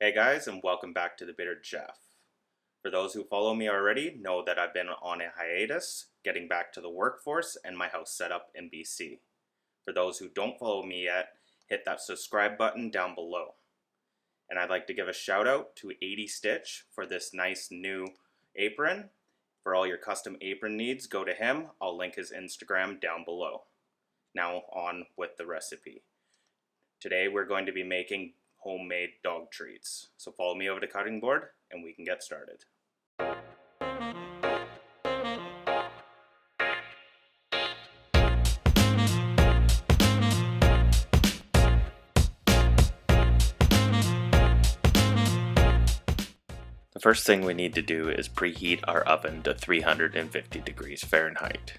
Hey guys, and welcome back to the Bitter Chef. For those who follow me already, know that I've been on a hiatus, getting back to the workforce and my house setup in BC. For those who don't follow me yet, hit that subscribe button down below. And I'd like to give a shout out to 80 Stitch for this nice new apron. For all your custom apron needs, go to him. I'll link his Instagram down below. Now on with the recipe. Today we're going to be making homemade dog treats. So follow me over to cutting board and we can get started. The first thing we need to do is preheat our oven to 350 degrees Fahrenheit.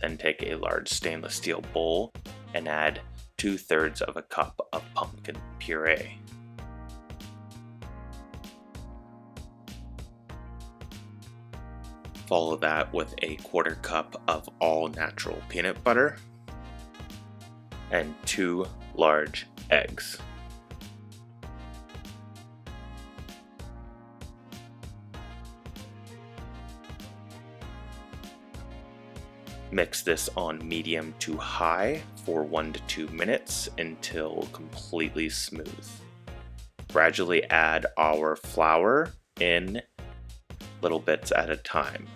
Then take a large stainless steel bowl and add 2/3 of a cup of pumpkin puree. Follow that with a 1/4 cup of all natural peanut butter and 2 large eggs. Mix this on medium to high for 1 to 2 minutes until completely smooth. Gradually add our flour in little bits at a time.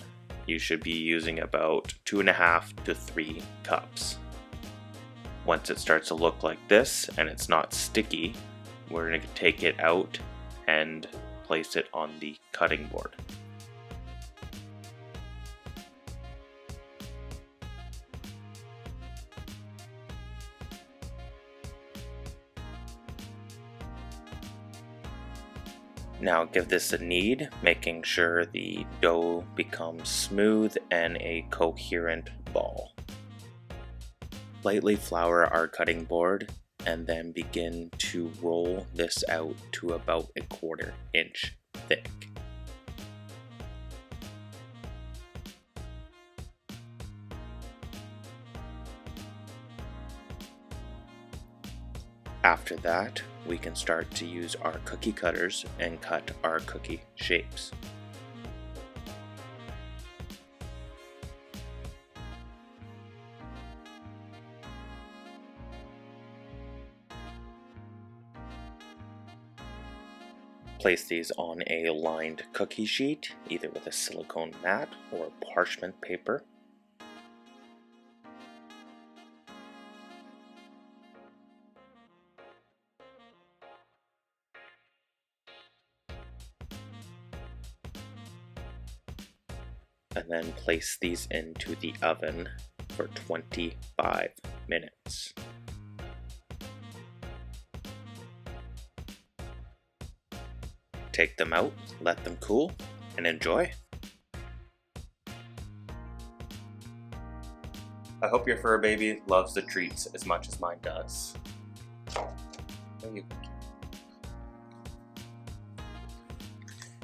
You should be using about 2.5 to 3 cups. Once it starts to look like this and it's not sticky, we're going to take it out and place it on the cutting board. Now give this a knead, making sure the dough becomes smooth and a coherent ball. Lightly flour our cutting board and then begin to roll this out to about 1/4 inch thick. After that, we can start to use our cookie cutters and cut our cookie shapes. Place these on a lined cookie sheet, either with a silicone mat or parchment paper. And then place these into the oven for 25 minutes. Take them out, let them cool, and enjoy. I hope your fur baby loves the treats as much as mine does.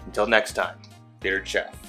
Until next time, Bitter Chef.